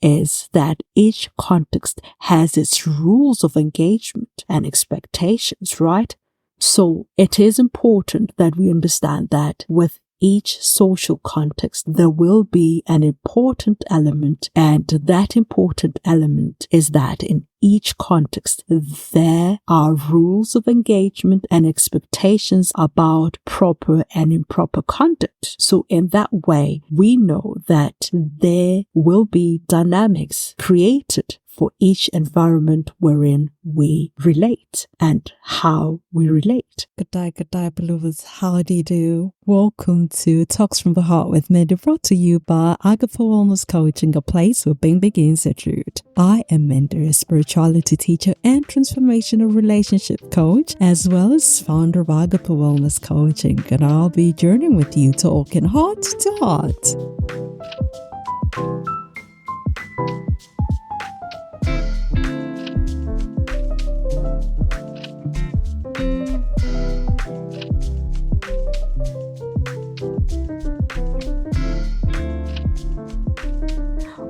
is that each context has its rules of engagement and expectations, right? So it is important that we understand that with each social context, there will be an important element, and that important element is that in each context, there are rules of engagement and expectations about proper and improper conduct. So in that way, we know that there will be dynamics created for each environment wherein we relate and how we relate. Good day, beloveds. How do you do? Welcome to Talks from the Heart with Mandy, brought to you by Agape Wellness Coaching, a place where being begins at root. I am Mandy, a spirituality teacher and transformational relationship coach, as well as founder of Agape Wellness Coaching, and I'll be journeying with you, talking heart to heart.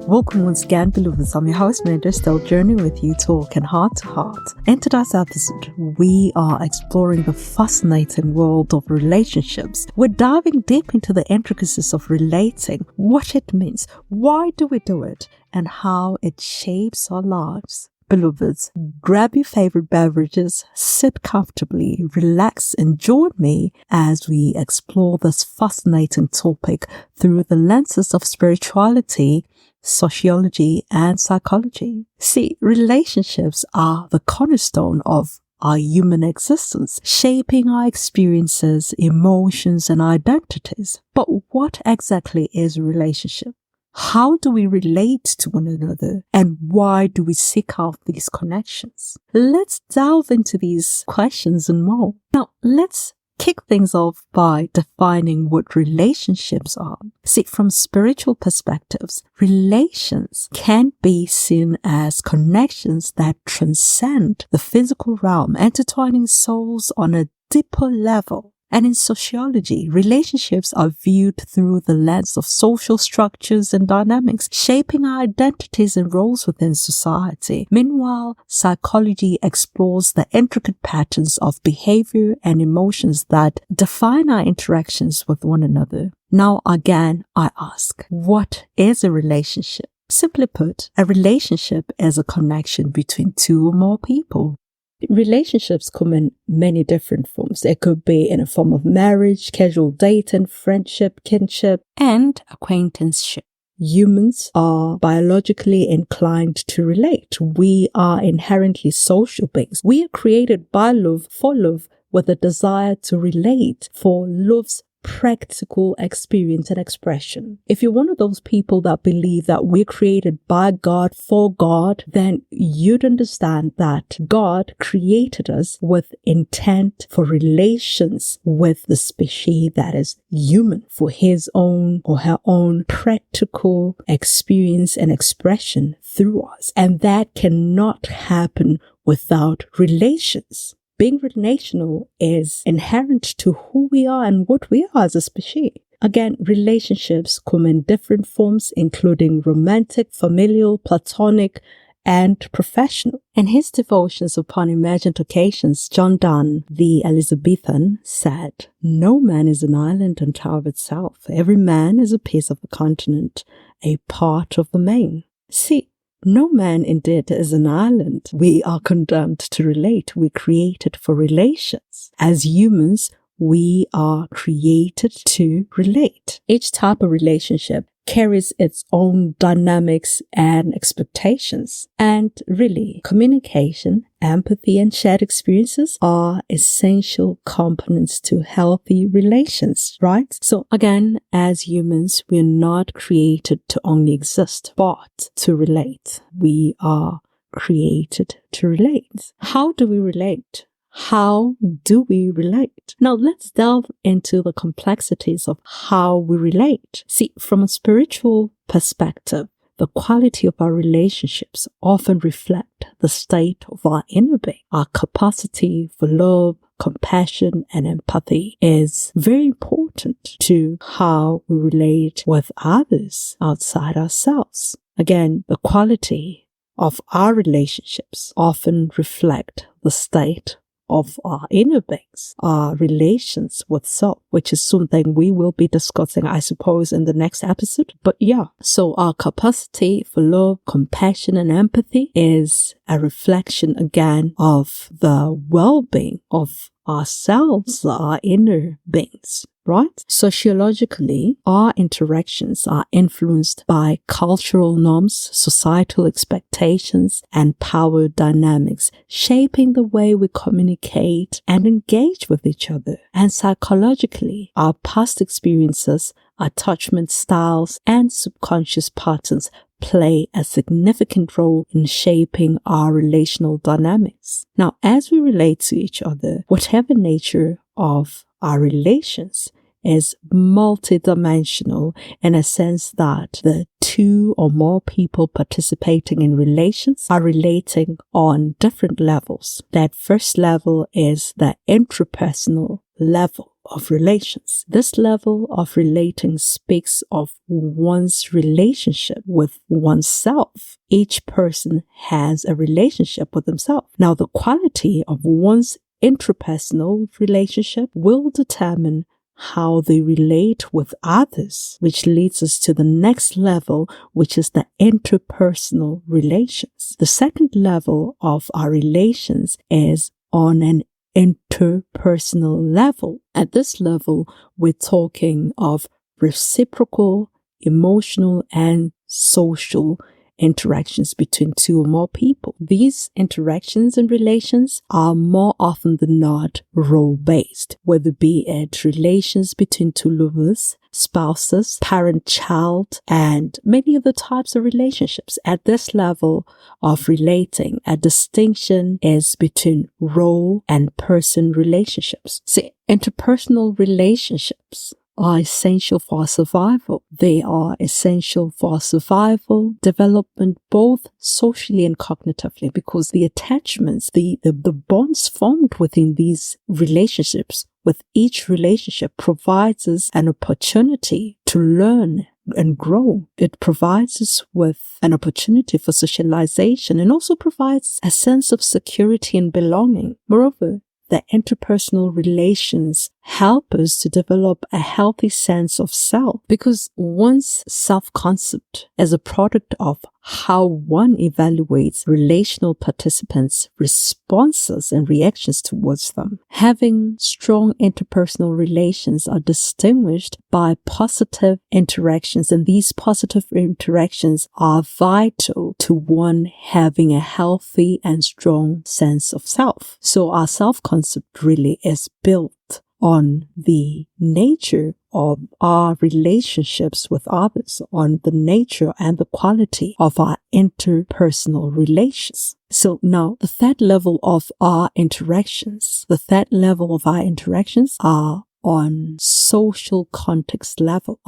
Welcome once again, beloveds. I'm your host, Mandy, still journeying with you, talking heart to heart. In today's episode, we are exploring the fascinating world of relationships. We're diving deep into the intricacies of relating, what it means, why do we do it, and how it shapes our lives. Beloveds, grab your favorite beverages, sit comfortably, relax, and join me as we explore this fascinating topic through the lenses of spirituality, sociology, and psychology. See, relationships are the cornerstone of our human existence, shaping our experiences, emotions, and identities. But what exactly is a relationship? How do we relate to one another, and why do we seek out these connections? Let's delve into these questions and more. Now, let's kick things off by defining what relationships are. See, from spiritual perspectives, relations can be seen as connections that transcend the physical realm, intertwining souls on a deeper level. And in sociology, relationships are viewed through the lens of social structures and dynamics, shaping our identities and roles within society. Meanwhile, psychology explores the intricate patterns of behavior and emotions that define our interactions with one another. Now, again, I ask, what is a relationship? Simply put, a relationship is a connection between two or more people. Relationships come in many different forms. It could be in a form of marriage, casual dating, friendship, kinship, and acquaintanceship. Humans are biologically inclined to relate. We are inherently social beings. We are created by love, for love, with a desire to relate, for love's practical experience and expression. If you're one of those people that believe that we're created by God for God, then you'd understand that God created us with intent for relations with the species that is human, for his own or her own practical experience and expression through us. And that cannot happen without relations. Being relational is inherent to who we are and what we are as a species. Again, relationships come in different forms, including romantic, familial, platonic, and professional. In his devotions upon imagined occasions, John Donne, the Elizabethan, said, "No man is an island unto of itself. Every man is a piece of the continent, a part of the main." See, no man indeed is an island. We are condemned to relate. We're created for relations. As humans, we are created to relate. Each type of relationship carries its own dynamics and expectations. And really, communication, empathy, and shared experiences are essential components to healthy relations, right? So again, as humans, we're not created to only exist, but to relate. We are created to relate. How do we relate? How do we relate? Now let's delve into the complexities of how we relate. See, from a spiritual perspective, the quality of our relationships often reflect the state of our inner being. Our capacity for love, compassion, and empathy is very important to how we relate with others outside ourselves. Again, the quality of our relationships often reflect the state of our inner beings, our relations with self, which is something we will be discussing, I suppose, in the next episode. But yeah, so our capacity for love, compassion, and empathy is a reflection again of the well-being of ourselves, our inner beings. Right? Sociologically, our interactions are influenced by cultural norms, societal expectations, and power dynamics, shaping the way we communicate and engage with each other. And psychologically, our past experiences, attachment styles, and subconscious patterns play a significant role in shaping our relational dynamics. Now, as we relate to each other, whatever nature of our relations is multidimensional in a sense that the two or more people participating in relations are relating on different levels. That first level is the intrapersonal level of relations. This level of relating speaks of one's relationship with oneself. Each person has a relationship with himself. Now, the quality of one's intrapersonal relationship will determine how they relate with others, which leads us to the next level, which is the interpersonal relations. The second level of our relations is on an interpersonal level. At this level, we're talking of reciprocal, emotional, and social interactions between two or more people. These interactions and relations are more often than not role-based, whether be it relations between two lovers, spouses, parent-child, and many other types of relationships. At this level of relating, a distinction is between role and person relationships. See, interpersonal relationships are essential for survival. They are essential for survival, development, both socially and cognitively, because the attachments, the bonds formed within these relationships, with each relationship provides us an opportunity to learn and grow. It provides us with an opportunity for socialization and also provides a sense of security and belonging. Moreover, the interpersonal relations help us to develop a healthy sense of self, because one's self-concept is a product of how one evaluates relational participants' responses and reactions towards them. Having strong interpersonal relations are distinguished by positive interactions, and these positive interactions are vital to one having a healthy and strong sense of self. So our self-concept really is built on the nature of our relationships with others, on the nature and the quality of our interpersonal relations. So now the third level of our interactions, are on social context level.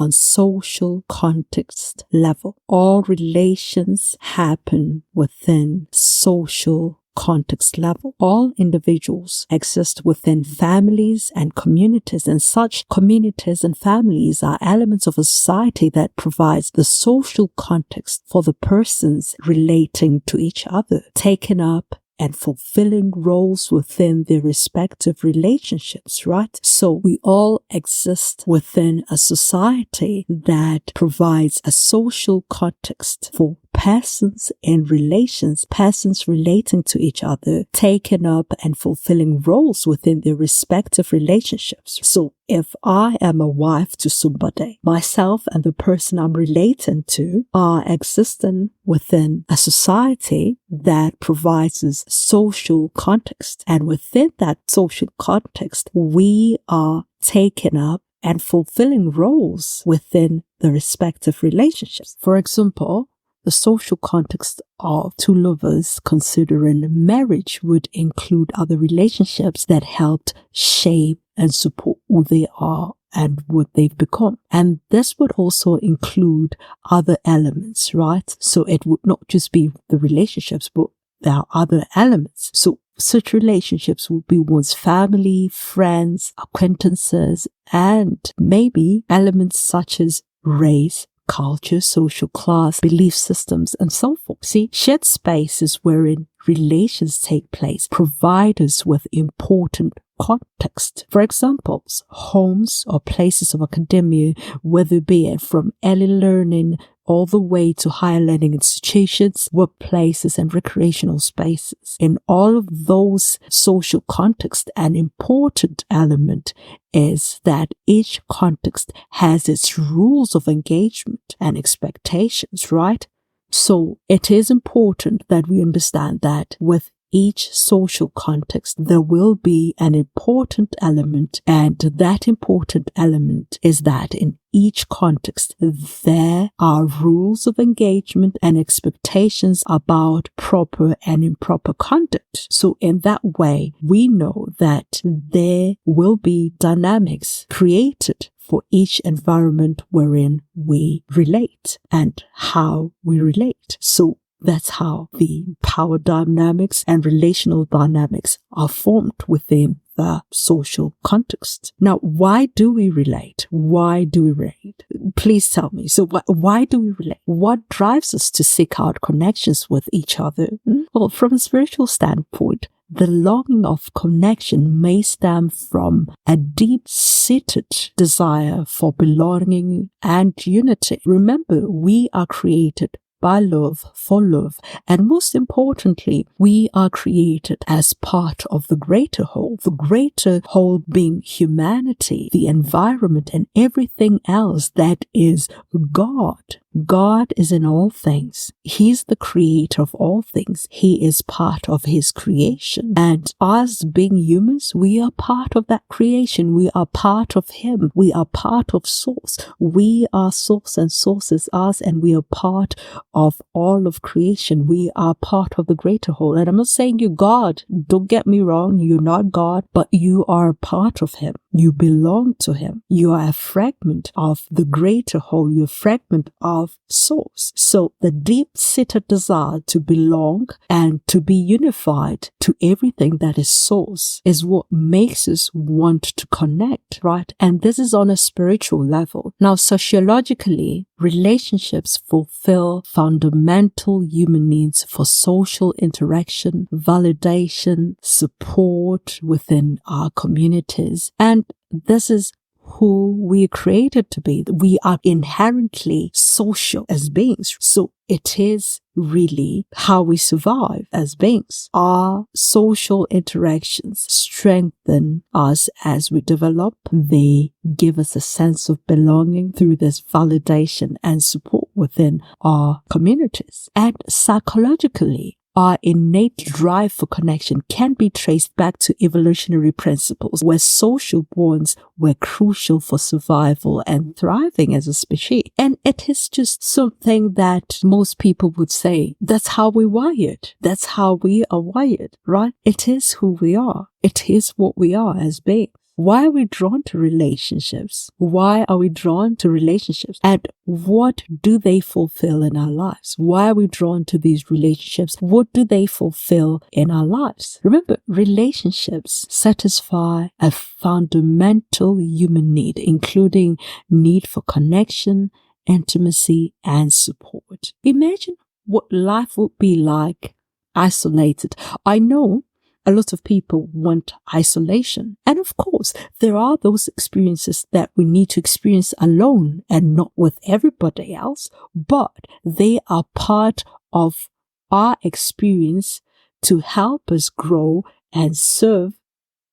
All relations happen within social context level. All individuals exist within families and communities, and such communities and families are elements of a society that provides the social context for the persons relating to each other, taking up and fulfilling roles within their respective relationships, right? So we all exist within a society that provides a social context for persons in relations, persons relating to each other, taking up and fulfilling roles within their respective relationships. So if I am a wife to somebody, myself and the person I'm relating to are existing within a society that provides us social context. And within that social context, we are taking up and fulfilling roles within the respective relationships. For example, the social context of two lovers considering marriage would include other relationships that helped shape and support who they are and what they've become. And this would also include other elements, right? So it would not just be the relationships, but there are other elements. So such relationships would be one's family, friends, acquaintances, and maybe elements such as race, culture, social class, belief systems, and so forth. See, shared spaces wherein relations take place provide us with important context. For example, homes or places of academia, whether be it from early learning all the way to higher learning institutions, workplaces, and recreational spaces. In all of those social contexts, an important element is that each context has its rules of engagement and expectations, right? So it is important that we understand that with each social context, there will be an important element, and that important element is that in each context, there are rules of engagement and expectations about proper and improper conduct. So in that way, we know that there will be dynamics created for each environment wherein we relate and how we relate. So that's how the power dynamics and relational dynamics are formed within the social context. Now, why do we relate? Why do we relate? Please tell me. So why do we relate? What drives us to seek out connections with each other? Well, from a spiritual standpoint, the longing of connection may stem from a deep-seated desire for belonging and unity. Remember, we are created by love, for love, and most importantly, we are created as part of the greater whole being humanity, the environment, and everything else that is God. God is in all things. He's the creator of all things. He is part of his creation. And us being humans, we are part of that creation. We are part of him. We are part of source. We are source and source is us, and we are part of all of creation. We are part of the greater whole. And I'm not saying you're God. Don't get me wrong. You're not God, but you are a part of him. You belong to him. You are a fragment of the greater whole. You're a fragment of source. So the deep-seated desire to belong and to be unified to everything that is source is what makes us want to connect, right? And this is on a spiritual level. Now, sociologically, relationships fulfill fundamental human needs for social interaction, validation, support within our communities. And this is who we are created to be. We are inherently social as beings. So it is really how we survive as beings. Our social interactions strengthen us as we develop. They give us a sense of belonging through this validation and support within our communities. And psychologically, our innate drive for connection can be traced back to evolutionary principles where social bonds were crucial for survival and thriving as a species. And it is just something that most people would say, that's how we're wired. That's how we are wired, right? It is who we are. It is what we are as beings. Why are we drawn to relationships? Why are we drawn to relationships? And what do they fulfill in our lives? Why are we drawn to these relationships? What do they fulfill in our lives? Remember, relationships satisfy a fundamental human need, including need for connection, intimacy, and support. Imagine what life would be like isolated. I know a lot of people want isolation. And of course, there are those experiences that we need to experience alone and not with everybody else, but they are part of our experience to help us grow and serve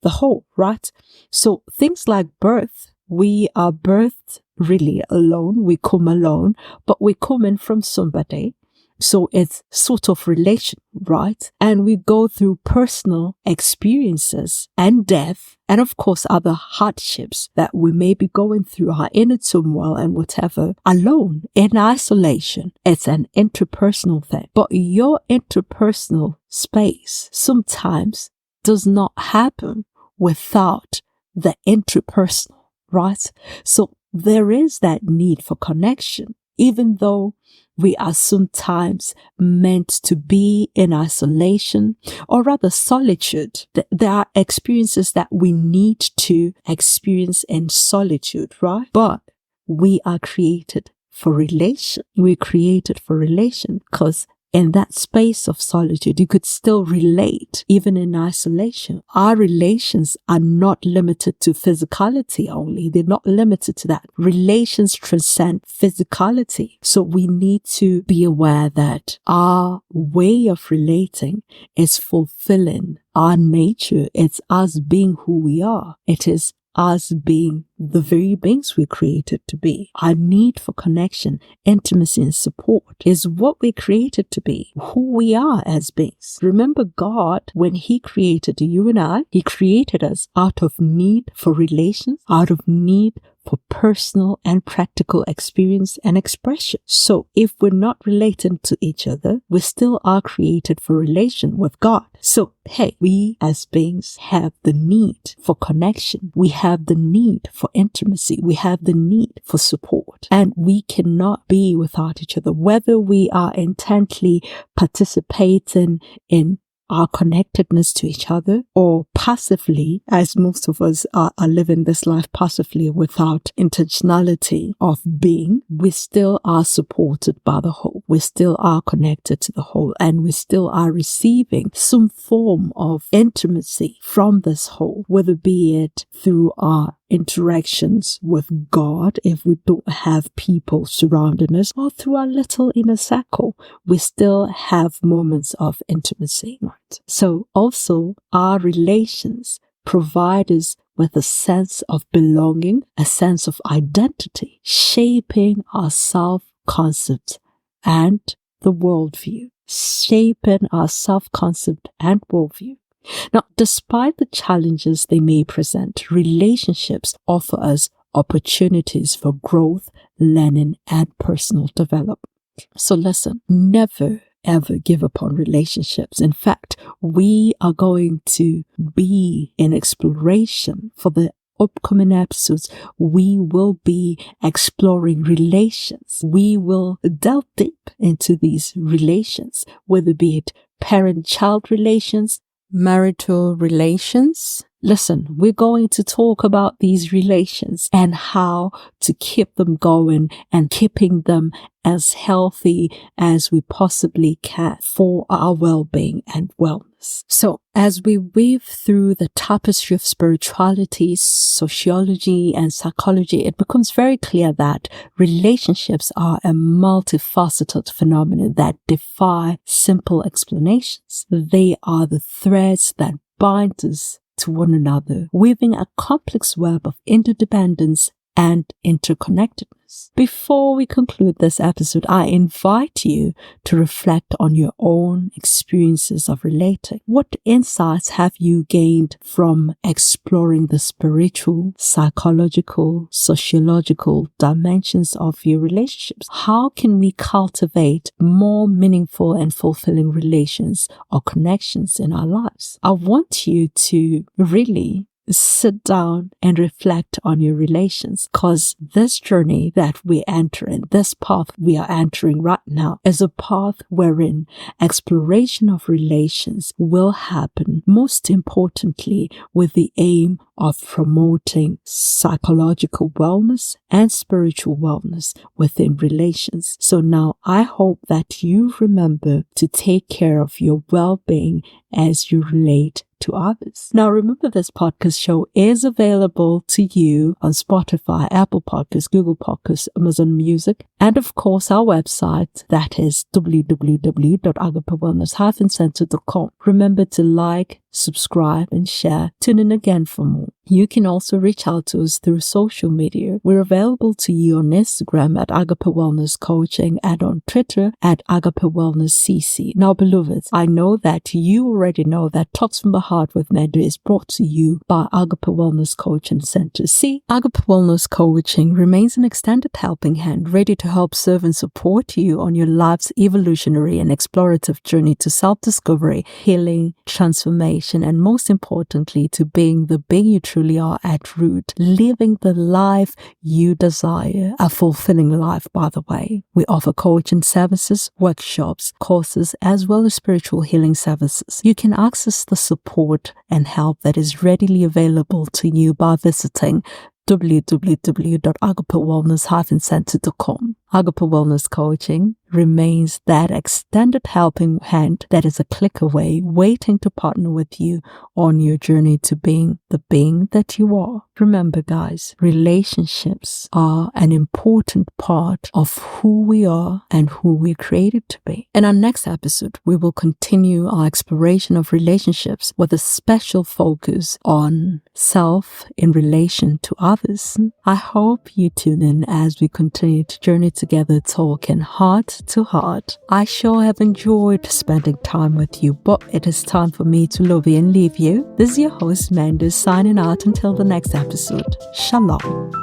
the whole, right? So things like birth, we are birthed really alone. We come alone, but we come in from somebody. So it's sort of relation, right? And we go through personal experiences and death, and of course other hardships that we may be going through, our inner turmoil and whatever, alone, in isolation. It's an interpersonal thing. But your interpersonal space sometimes does not happen without the interpersonal, right? So there is that need for connection, even though we are sometimes meant to be in isolation, or rather solitude. There are experiences that we need to experience in solitude, right? But we are created for relation. We're created for relation because in that space of solitude, you could still relate even in isolation. Our relations are not limited to physicality only. They're not limited to that. Relations transcend physicality. So we need to be aware that our way of relating is fulfilling our nature. It's us being who we are. It is us being the very beings we're created to be. Our need for connection, intimacy, and support is what we're created to be, who we are as beings. Remember, God, when He created you and I, He created us out of need for relations, out of need for personal and practical experience and expression. So if we're not relating to each other, we still are created for relation with God. So, hey, we as beings have the need for connection. We have the need for intimacy. We have the need for support. And we cannot be without each other, whether we are intently participating in our connectedness to each other, or passively, as most of us are living this life passively without intentionality of being, we still are supported by the whole. We still are connected to the whole, and we still are receiving some form of intimacy from this whole, whether be it through our interactions with God, if we don't have people surrounding us, or through our little inner circle, we still have moments of intimacy. Right? So also our relations provide us with a sense of belonging, a sense of identity, shaping our self-concept and the worldview, shaping our self-concept and worldview. Now, despite the challenges they may present, relationships offer us opportunities for growth, learning, and personal development. So listen, never ever give up on relationships. In fact, we are going to be in exploration for the upcoming episodes. We will be exploring relations. We will delve deep into these relations, whether be it parent-child relations, marital relations. Listen, we're going to talk about these relations and how to keep them going and keeping them as healthy as we possibly can for our well-being and wellness. So as we weave through the tapestry of spirituality, sociology, and psychology, it becomes very clear that relationships are a multifaceted phenomenon that defy simple explanations. They are the threads that bind us to one another, weaving a complex web of interdependence and interconnectedness. Before we conclude this episode, I invite you to reflect on your own experiences of relating. What insights have you gained from exploring the spiritual, psychological, sociological dimensions of your relationships? How can we cultivate more meaningful and fulfilling relations or connections in our lives? I want you to really sit down and reflect on your relations, because this journey that we enter in, this path we are entering right now, is a path wherein exploration of relations will happen, most importantly with the aim of promoting psychological wellness and spiritual wellness within relations. So now I hope that you remember to take care of your well-being as you relate to others. Now remember, this podcast show is available to you on Spotify, Apple Podcasts, Google Podcasts, Amazon Music, and of course our website, that is www.agapewellness-center.com. Remember to like, subscribe, and share. Tune in again for more. You can also reach out to us through social media. We're available to you on Instagram at Agape Wellness Coaching and on Twitter at Agape Wellness CC. Now, beloveds, I know that you already know that Talks from the Heart with Medu is brought to you by Agape Wellness Coaching Center. See, Agape Wellness Coaching remains an extended helping hand, ready to help serve and support you on your life's evolutionary and explorative journey to self-discovery, healing, transformation, and most importantly, to being the being you truly are at root, living the life you desire, a fulfilling life, by the way. We offer coaching services, workshops, courses, as well as spiritual healing services. You can access the support and help that is readily available to you by visiting www.agapewellness-center.com. Agape Wellness Coaching remains that extended helping hand that is a click away, waiting to partner with you on your journey to being the being that you are. Remember, guys, relationships are an important part of who we are and who we're created to be. In our next episode, we will continue our exploration of relationships with a special focus on self in relation to others. I hope you tune in as we continue to journey together, talking heart to heart. I sure have enjoyed spending time with you, but it is time for me to love you and leave you. This is your host, Mandus, signing out until the next episode. Shalom.